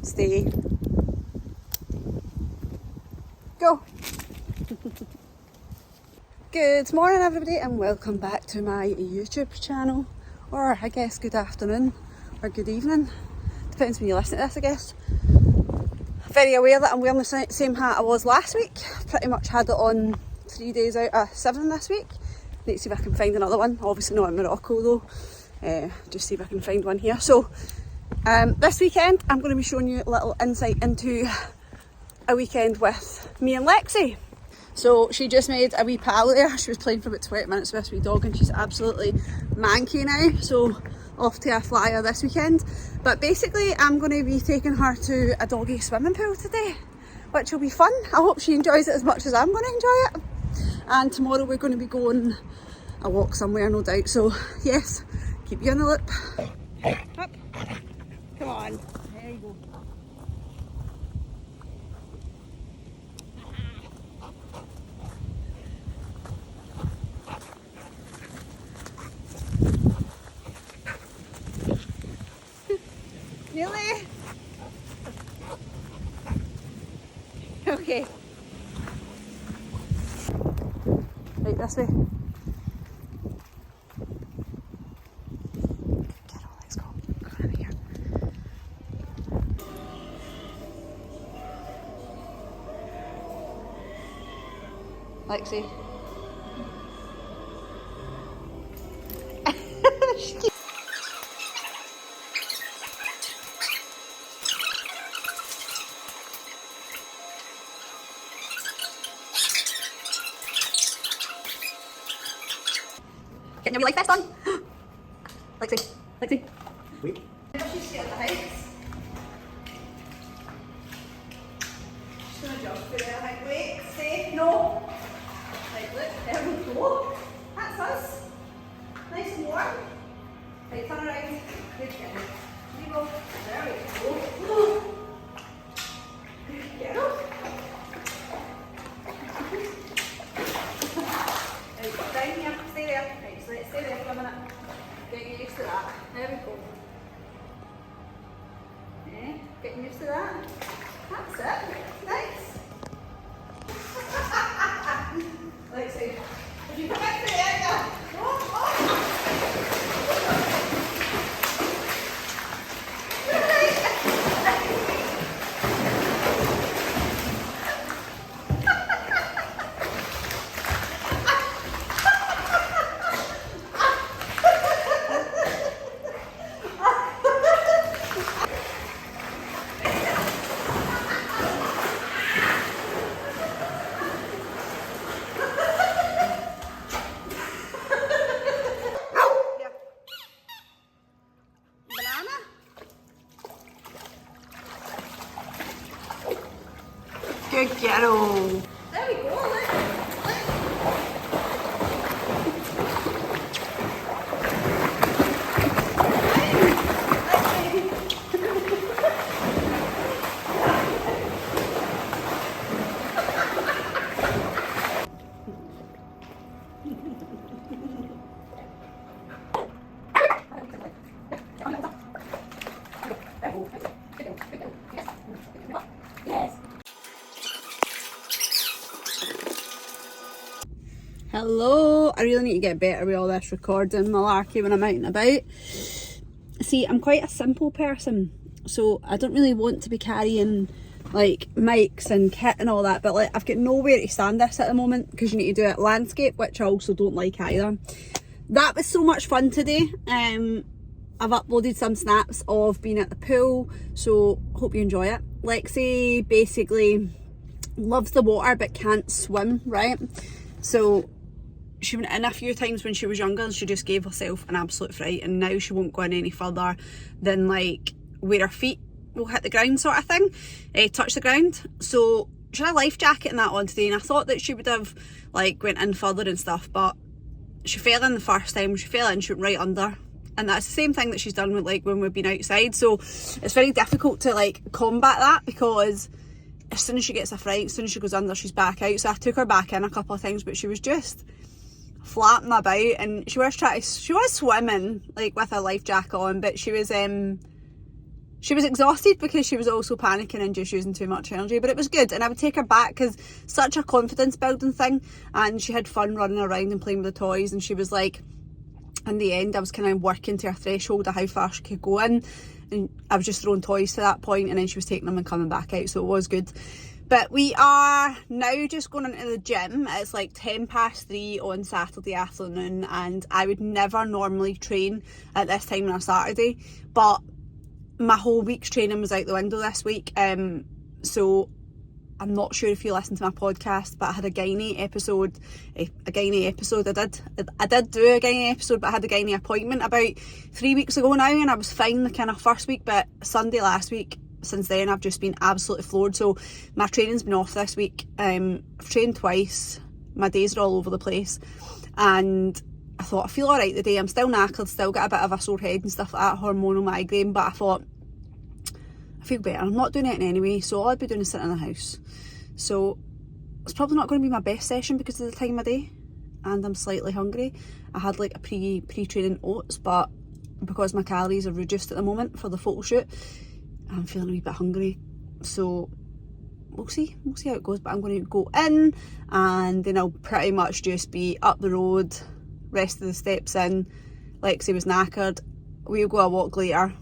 Stay. Go. Good morning everybody and welcome back to my YouTube channel, or I guess good afternoon or good evening, depends when you listen to this I guess. Very aware that I'm wearing the same hat I was last week. Pretty much had it on 3 days out of 7 this week. Need to see if I can find another one, obviously not in Morocco though, just see if I can find one here. So this weekend I'm going to be showing you a little insight into a weekend with me and Lexi. So she just made a wee pal there. She was playing for about 20 minutes with this wee dog and she's absolutely manky now. So off to a flyer this weekend. But basically I'm going to be taking her to a doggy swimming pool today, which will be fun. I hope she enjoys it as much as I'm going to enjoy it. And tomorrow we're going to be going a walk somewhere, no doubt. So yes, keep you on the loop. Up. Come on. There you go. Really? Okay. Right, this way. Carol, let's go. Come on here. Lexi. Getting your wee life vest on. Lexi, Lexi. Wait. She's scared of the heights. She's going to jump through there. Like, wait, stay, no. Right, look, there we go. That's us. Nice and warm. Right, turn around. Good girl. Here you go. There we go. Good girl. Right, down here. Stay there. Right, so let's stay there for a minute. Get you used to that. There we go. Yeah, getting used to that. That's it. Nice. Let's see. If you come back to the area. Oh, oh. Good girl. There we go, look. Hello, I really need to get better with all this recording malarkey when I'm out and about. See, I'm quite a simple person, so I don't really want to be carrying like mics and kit and all that, but like I've got nowhere to stand this at the moment because you need to do it landscape, which I also don't like either. That was so much fun today. I've uploaded some snaps of being at the pool, so hope you enjoy it. Lexi basically loves the water but can't swim, right? So she went in a few times when she was younger and she just gave herself an absolute fright, and now she won't go in any further than like where her feet will hit the ground sort of thing, touch the ground. So she had a life jacket and that on today, and I thought that she would have like went in further and stuff, but she fell in the first time. She fell in, she went right under, and that's the same thing that she's done with like when we've been outside. So it's very difficult to like combat that, because as soon as she gets a fright, as soon as she goes under, she's back out. So I took her back in a couple of times, but she was just flapping about, and she was swimming like with a life jacket on, but she was she was exhausted because she was also panicking and just using too much energy, but it was good. And I would take her back because such a confidence building thing, and she had fun running around and playing with the toys, and she was like, in the end I was kind of working to her threshold of how far she could go in, and I was just throwing toys to that point, and then she was taking them and coming back out, so it was good. But we are now just going into the gym. It's like 3:10 on Saturday afternoon, and I would never normally train at this time on a Saturday, but my whole week's training was out the window this week. So I'm not sure if you listened to my podcast, but I had a gynae episode. I did do a gynae episode, but I had a gynae appointment about 3 weeks ago now, and I was fine the kind of first week, but Sunday last week, since then I've just been absolutely floored. So my training's been off this week. I've trained twice. My days are all over the place, and I thought I feel alright today. I'm still knackered, still got a bit of a sore head and stuff like that, hormonal migraine, but I thought I feel better. I'm not doing it anyway, so all I'd be doing is sitting in the house. So it's probably not going to be my best session because of the time of day, and I'm slightly hungry. I had like a pre-training oats, but because my calories are reduced at the moment for the photo shoot, I'm feeling a wee bit hungry. So we'll see how it goes. But I'm going to go in, and then I'll pretty much just be up the road, rest of the steps in. Lexi was knackered. We'll go a walk later,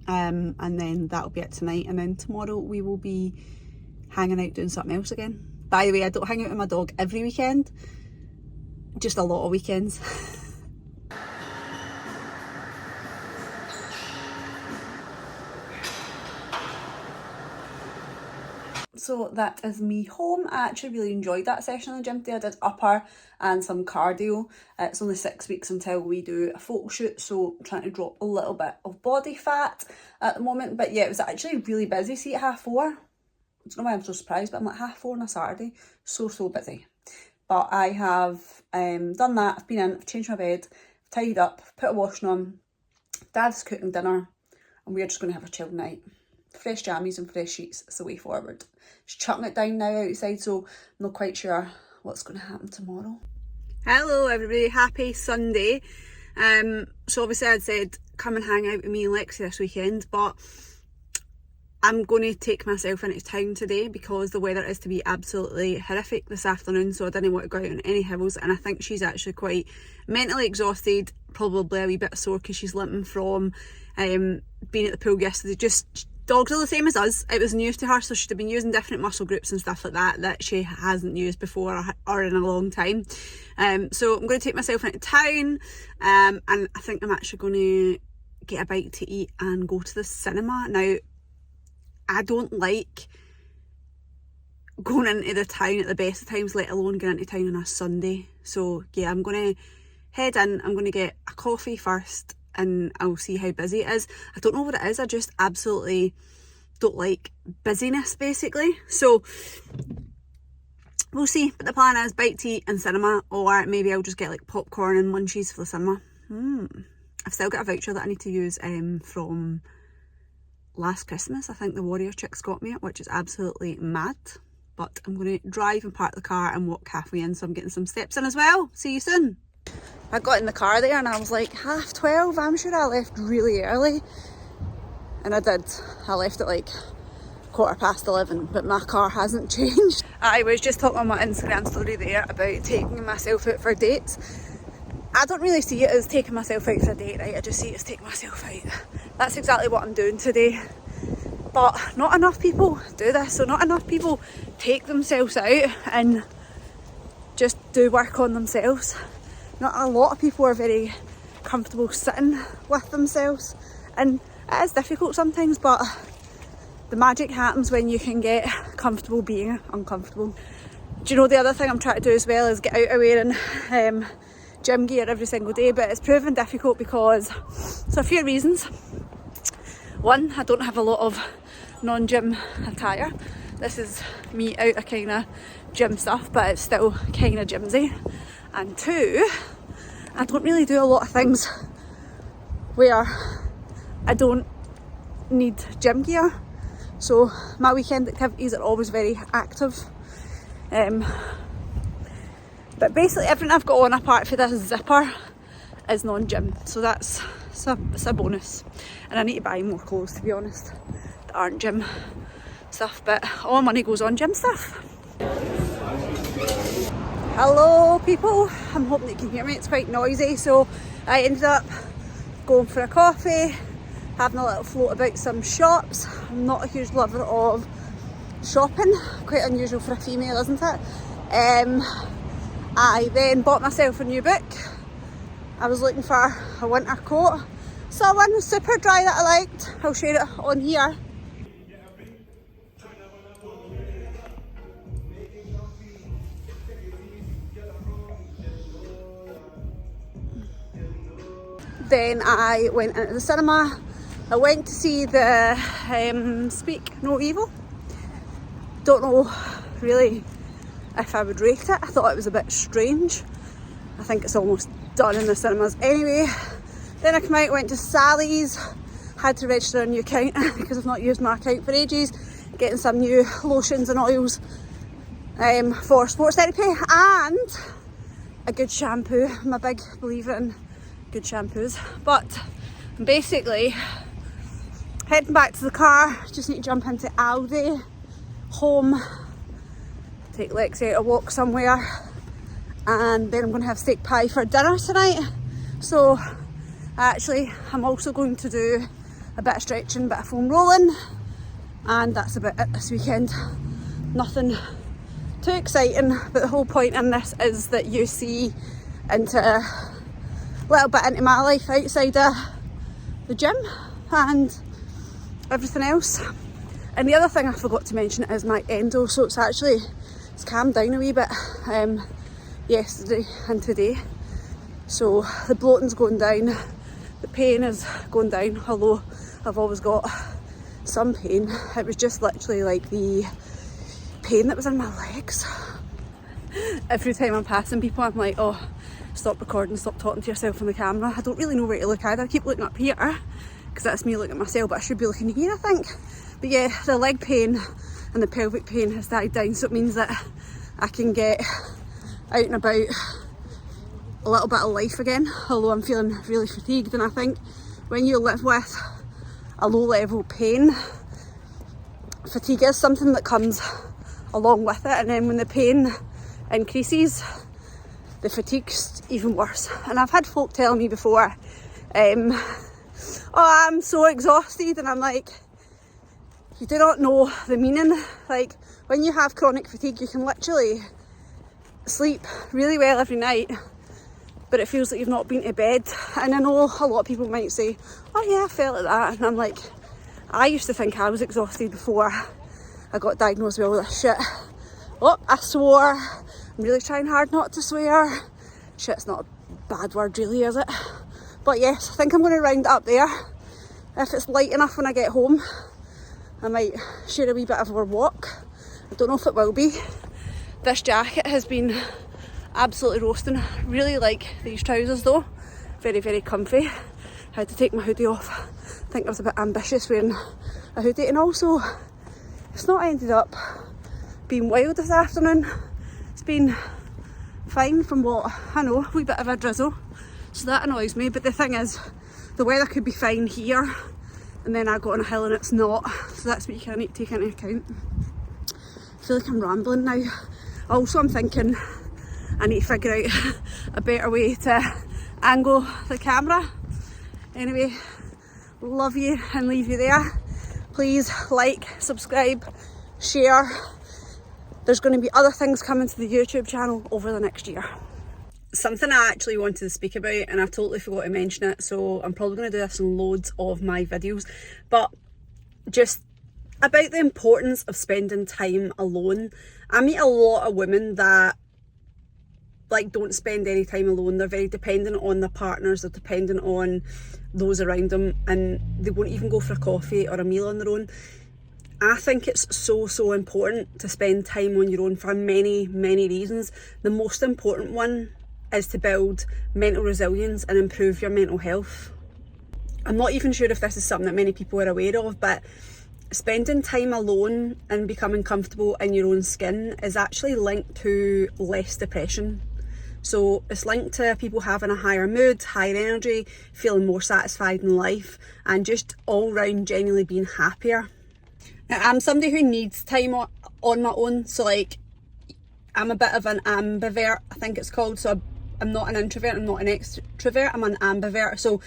and then that'll be it tonight. And then tomorrow we will be hanging out doing something else again. By the way, I don't hang out with my dog every weekend, just a lot of weekends. So that is me home. I actually really enjoyed that session in the gym today. I did upper and some cardio. It's only 6 weeks until we do a photo shoot, so I'm trying to drop a little bit of body fat at the moment. But yeah, it was actually really busy. See, at 4:30, I don't know why I'm so surprised, but I'm like 4:30 on a Saturday. So busy. But I have done that. I've been in, I've changed my bed, tidied up, put a washing on. Dad's cooking dinner, and we're just going to have a chill night. Fresh jammies and fresh sheets is the way forward. It's chucking it down now outside, so I'm not quite sure what's going to happen tomorrow. Hello everybody, happy Sunday. So obviously I'd said come and hang out with me and Lexi this weekend, but I'm going to take myself into town today because the weather is to be absolutely horrific this afternoon, so I didn't want to go out on any hills, and I think she's actually quite mentally exhausted, probably a wee bit sore because she's limping from being at the pool yesterday. Just dogs are the same as us. It was news to her, so she'd have been using different muscle groups and stuff like that she hasn't used before or in a long time. So I'm going to take myself into town, and I think I'm actually going to get a bite to eat and go to the cinema. Now, I don't like going into the town at the best of times, let alone going into town on a Sunday. So yeah, I'm going to head in, I'm going to get a coffee first, and I'll see how busy it is. I don't know what it is, I just absolutely don't like busyness basically. So we'll see, but the plan is bite to eat and cinema, or maybe I'll just get like popcorn and munchies for the cinema. I've still got a voucher that I need to use from last Christmas. I think the Warrior chicks got me it, which is absolutely mad. But I'm going to drive and park the car and walk halfway in, so I'm getting some steps in as well. See you soon. I got in the car there and I was like 12:30. I'm sure I left really early, and I did. I left at like 11:15, but my car hasn't changed. I was just talking on my Instagram story there about taking myself out for dates. I don't really see it as taking myself out for a date, right? I just see it as taking myself out. That's exactly what I'm doing today. But not enough people do this, so not enough people take themselves out and just do work on themselves. Not a lot of people are very comfortable sitting with themselves, and it is difficult sometimes, but the magic happens when you can get comfortable being uncomfortable. Do you know, the other thing I'm trying to do as well is get out of wearing gym gear every single day, but it's proven difficult because there's a few reasons. One, I don't have a lot of non-gym attire. This is me out of kind of gym stuff, but it's still kind of gymsy. And two, I don't really do a lot of things where I don't need gym gear, so my weekend activities are always very active. But basically everything I've got on apart from this zipper is non-gym, so that's it's a bonus. And I need to buy more clothes, to be honest, that aren't gym stuff, but all my money goes on gym stuff. Hello people, I'm hoping you can hear me. It's quite noisy, so I ended up going for a coffee, having a little float about some shops. I'm not a huge lover of shopping, quite unusual for a female, isn't it? I then bought myself a new book. I was looking for a winter coat, saw one super dry that I liked. I'll share it on here. Then I went into the cinema. I went to see the Speak No Evil. Don't know really if I would rate it. I thought it was a bit strange. I think it's almost done in the cinemas anyway. Then I came out, went to Sally's, had to register a new account because I've not used my account for ages, getting some new lotions and oils for sports therapy, and a good shampoo. I'm a big believer in good shampoos. But basically heading back to the car, just need to jump into Aldi, home, take Lexi out a walk somewhere, and then I'm going to have steak pie for dinner tonight. So actually I'm also going to do a bit of stretching, a bit of foam rolling, and that's about it this weekend. Nothing too exciting, but the whole point in this is that you see into a little bit into my life outside of the gym and everything else. And the other thing I forgot to mention is my endo, so it's calmed down a wee bit yesterday and today. So the bloating's going down, the pain is going down, although I've always got some pain. It was just literally like the pain that was in my legs. Every time I'm passing people, I'm like, oh, stop recording, stop talking to yourself on the camera. I don't really know where to look either. I keep looking up here because that's me looking at myself, but I should be looking here, I think. But yeah, the leg pain and the pelvic pain has died down, so it means that I can get out and about a little bit of life again, although I'm feeling really fatigued. And I think when you live with a low level pain, fatigue is something that comes along with it, and then when the pain increases, the fatigue's even worse. And I've had folk tell me before, oh, I'm so exhausted, and I'm like, you do not know the meaning. Like, when you have chronic fatigue, you can literally sleep really well every night, but it feels like you've not been to bed. And I know a lot of people might say, oh yeah, I felt like that, and I'm like, I used to think I was exhausted before I got diagnosed with all this shit. Oh, I swore. I'm really trying hard not to swear. Shit's not a bad word really, is it? But yes, I think I'm going to round it up there. If it's light enough when I get home, I might share a wee bit of our walk. I don't know if it will be. This jacket has been absolutely roasting. Really like these trousers though. Very, very comfy. I had to take my hoodie off. I think I was a bit ambitious wearing a hoodie, and also it's not ended up being wild this afternoon. It's been fine from what I know, a wee bit of a drizzle, so that annoys me. But the thing is, the weather could be fine here, and then I go on a hill and it's not, so that's what you kind of need to take into account. I feel like I'm rambling now. Also, I'm thinking I need to figure out a better way to angle the camera. Anyway, love you and leave you there. Please like, subscribe, share. There's going to be other things coming to the YouTube channel over the next year. Something I actually wanted to speak about, and I totally forgot to mention it, so I'm probably going to do this in loads of my videos, but just about the importance of spending time alone. I meet a lot of women that like don't spend any time alone. They're very dependent on their partners, they're dependent on those around them, and they won't even go for a coffee or a meal on their own. I think it's so important to spend time on your own for many reasons. The most important one is to build mental resilience and improve your mental health. I'm not even sure if this is something that many people are aware of, but spending time alone and becoming comfortable in your own skin is actually linked to less depression. So it's linked to people having a higher mood, higher energy, feeling more satisfied in life, and just all round genuinely being happier. Now, I'm somebody who needs time on my own, so like I'm a bit of an ambivert, I think it's called. So I'm not an introvert, I'm not an extrovert, I'm an ambivert. So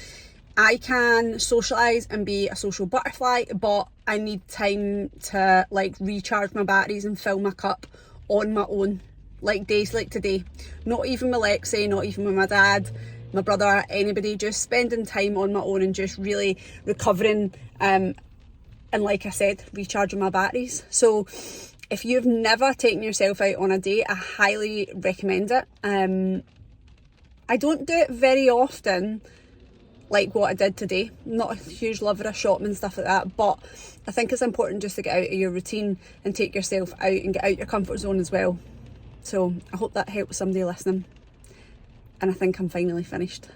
I can socialise and be a social butterfly, but I need time to like recharge my batteries and fill my cup on my own, like days like today. Not even with Lexi, not even with my dad, my brother, anybody, just spending time on my own and just really recovering, and like I said, recharging my batteries. So if you've never taken yourself out on a date, I highly recommend it. I don't do it very often, like what I did today. I'm not a huge lover of shopping and stuff like that, but I think it's important just to get out of your routine and take yourself out and get out your comfort zone as well. So I hope that helps somebody listening, and I think I'm finally finished.